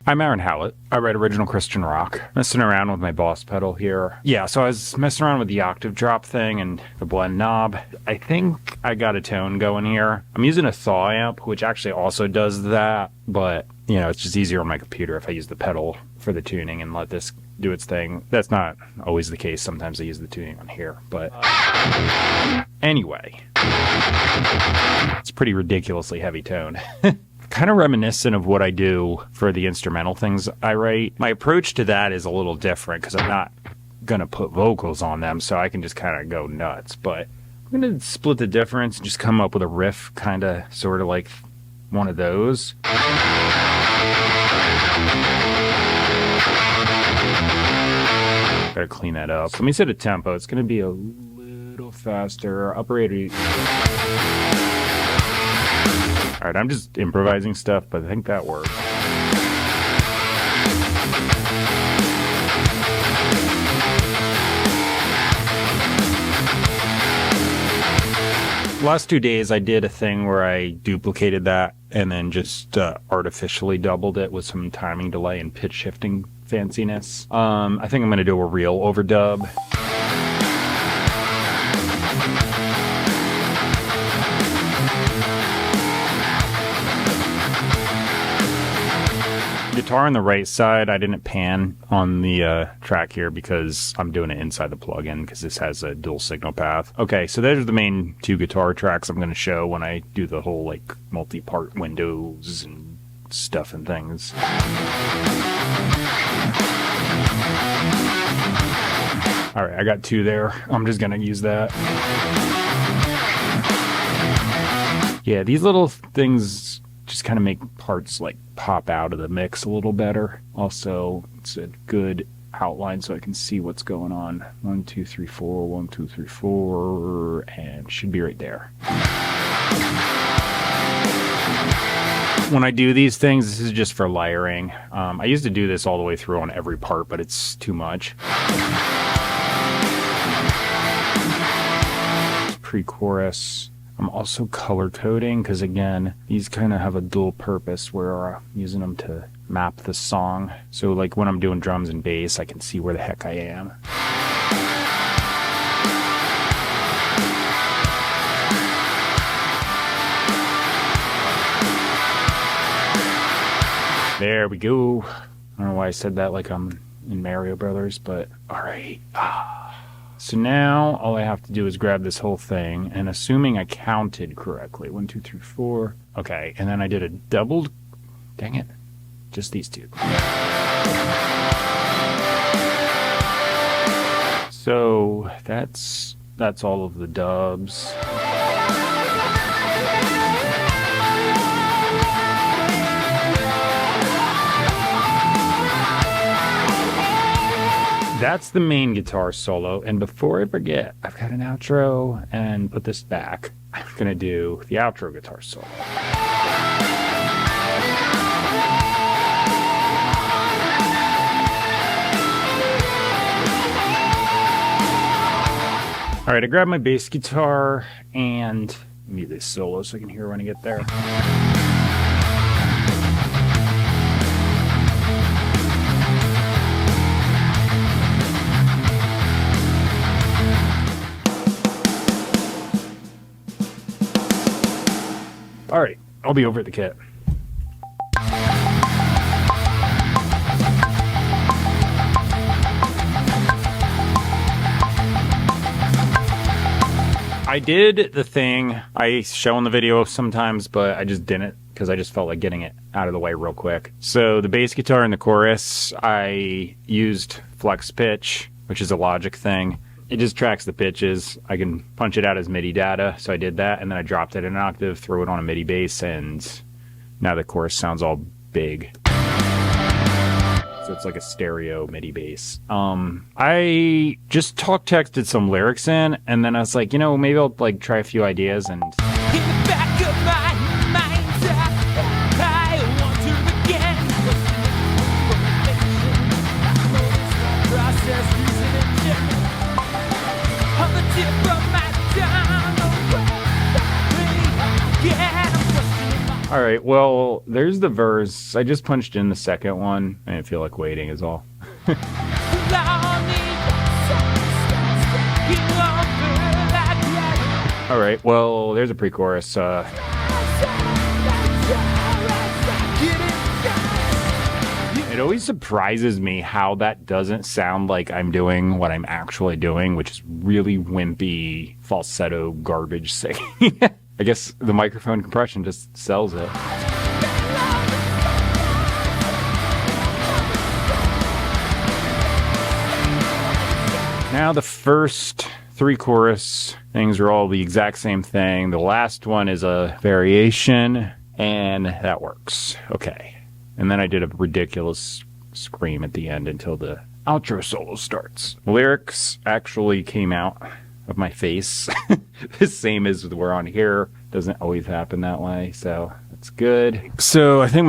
I'm Aaron Hallett. I write original Christian rock. Messing around with my boss pedal here. Yeah, so I was messing around with the octave drop thing and the blend knob. I think I got a tone going here. I'm using a thaw amp, which actually also does that, but you know, it's just easier on my computer if I use the pedal for the tuning and let this do its thing. That's not always the case. Sometimes I use the tuning on here, but anyway, it's a pretty ridiculously heavy tone. Kind of reminiscent of what I do for the instrumental things I write. My approach to that is a little different because I'm not going to put vocals on them, so I can just kind of go nuts. But I'm going to split the difference and just come up with a riff kind of sort of like one of those. Gotta clean that up. Let me set a tempo. It's going to be a little faster. Upper 80. Alright, I'm just improvising stuff, but I think that works. Last 2 days I did a thing where I duplicated that and then just artificially doubled it with some timing delay and pitch shifting fanciness. I think I'm going to do a real overdub. Guitar on the right side, I didn't pan on the track here because I'm doing it inside the plugin because this has a dual signal path. Okay, so those are the main two guitar tracks I'm going to show when I do the whole like multi-part windows and stuff and things. Alright, I got two there. I'm just going to use that. Yeah, these little things just kind of make parts like pop out of the mix a little better. Also, it's a good outline so I can see what's going on. 1, 2, 3, 4, 1, 2, 3, 4, and should be right there. When I do these things, this is just for layering. I used to do this all the way through on every part, but it's too much. Pre-chorus. I'm also color coding because, again, these kind of have a dual purpose where I'm using them to map the song. So, like, when I'm doing drums and bass, I can see where the heck I am. There we go. I don't know why I said that like I'm in Mario Brothers, but alright. So now all I have to do is grab this whole thing, and assuming I counted correctly, 1, 2, 3, 4. Okay, and then I did a doubled. Dang it. Just these two. So that's all of the dubs. That's the main guitar solo, and before I forget, I've got an outro, and put this back. I'm gonna do the outro guitar solo. Alright, I grabbed my bass guitar, and mute this solo so I can hear when I get there. Alright, I'll be over at the kit. I did the thing I show in the video sometimes, but I just didn't because I just felt like getting it out of the way real quick. So the bass guitar in the chorus, I used flex pitch, which is a Logic thing. It just tracks the pitches. I can punch it out as MIDI data, so I did that, and then I dropped it an octave, threw it on a MIDI bass, and now the chorus sounds all big. So it's like a stereo MIDI bass. I just texted some lyrics in, and then I was like, you know, maybe I'll like try a few ideas and... In the back of my mind's eye, I wonder again. Process, reason, and judgment. On the tip of my tongue, All right, well, there's the verse. I just punched in the second one. I didn't feel like waiting is all. All right, well, there's a pre-chorus. It always surprises me how that doesn't sound like I'm doing what I'm actually doing, which is really wimpy, falsetto garbage singing. I guess the microphone compression just sells it. Now the first 3 chorus things are all the exact same thing. The last one is a variation, and that works. Okay. And then I did a ridiculous scream at the end until the outro solo starts. The lyrics actually came out of my face. The same as we're on here. Doesn't always happen that way, so that's good. So I think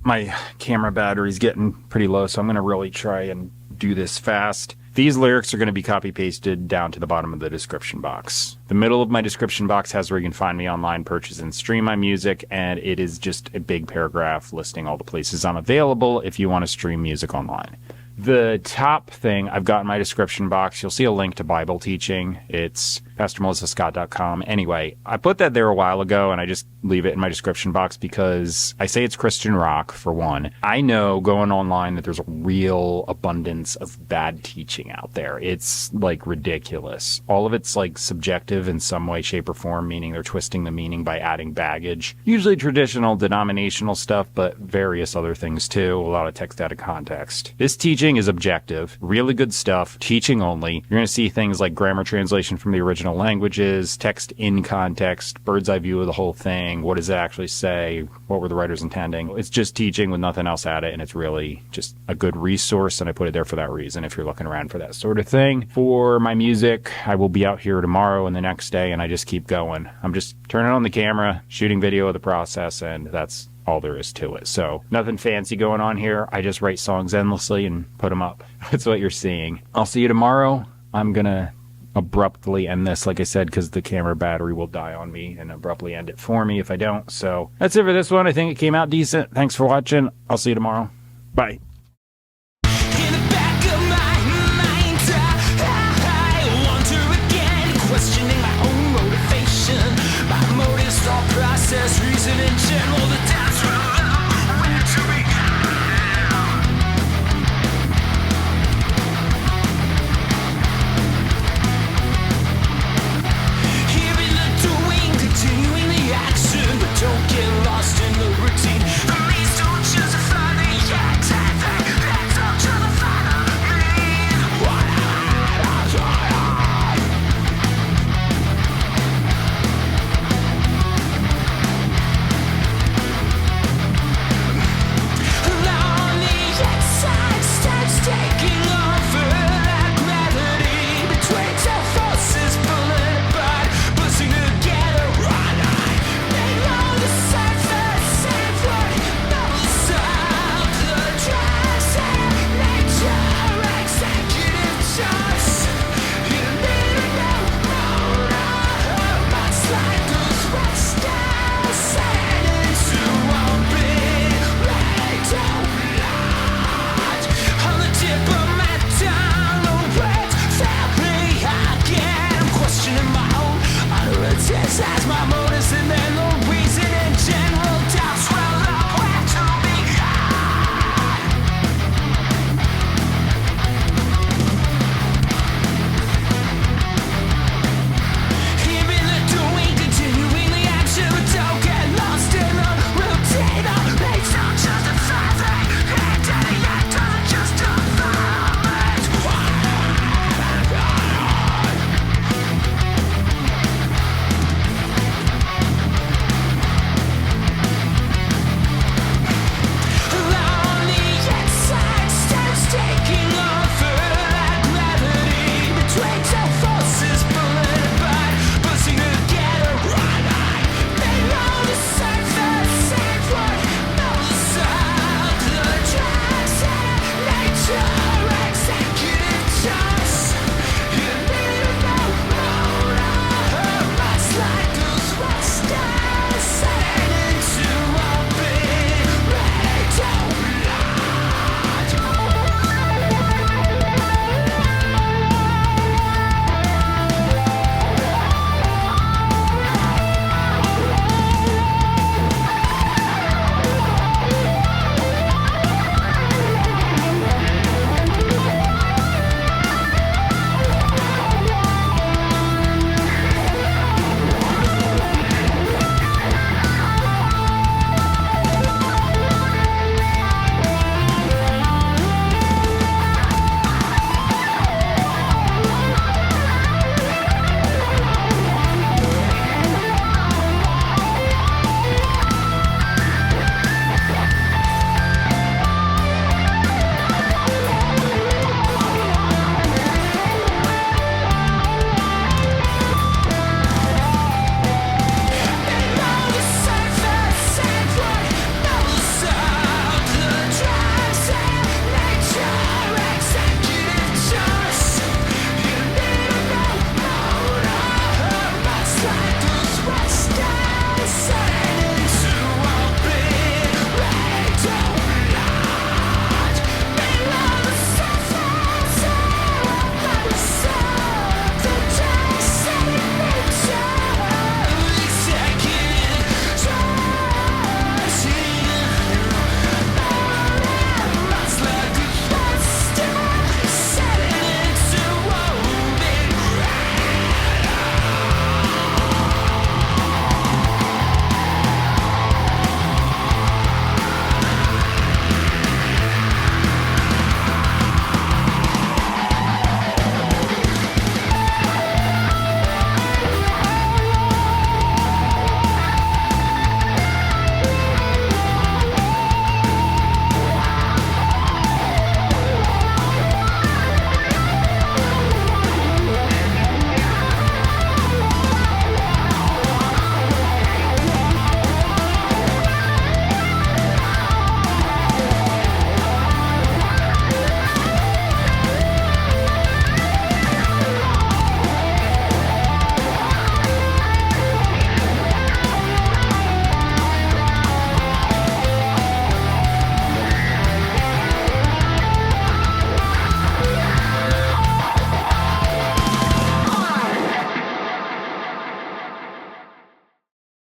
my camera battery's getting pretty low, so I'm going to really try and do this fast. These lyrics are going to be copy-pasted down to the bottom of the description box. The middle of my description box has where you can find me online, purchase and stream my music, and it is just a big paragraph listing all the places I'm available if you want to stream music online. The top thing I've got in my description box, you'll see a link to Bible teaching. It's PastorMelissaScott.com. Anyway, I put that there a while ago, and I just leave it in my description box because I say it's Christian rock, for one. I know going online that there's a real abundance of bad teaching out there. It's, like, ridiculous. All of it's, like, subjective in some way, shape, or form, meaning they're twisting the meaning by adding baggage. Usually traditional, denominational stuff, but various other things, too. A lot of text out of context. This teaching is objective, really good stuff, teaching only. You're going to see things like grammar translation from the original languages, text in context, bird's eye view of the whole thing, what does it actually say, what were the writers intending. It's just teaching with nothing else at it, and it's really just a good resource, and I put it there for that reason if you're looking around for that sort of thing. For my music, I will be out here tomorrow and the next day, and I just keep going. I'm just turning on the camera, shooting video of the process, and that's all there is to it. So nothing fancy going on here. I just write songs endlessly and put them up. That's what you're seeing. I'll see you tomorrow. I'm gonna abruptly end this, like I said, because the camera battery will die on me, and abruptly end it for me if I don't. So that's it for this one. I think it came out decent. Thanks for watching. I'll see you tomorrow. Bye.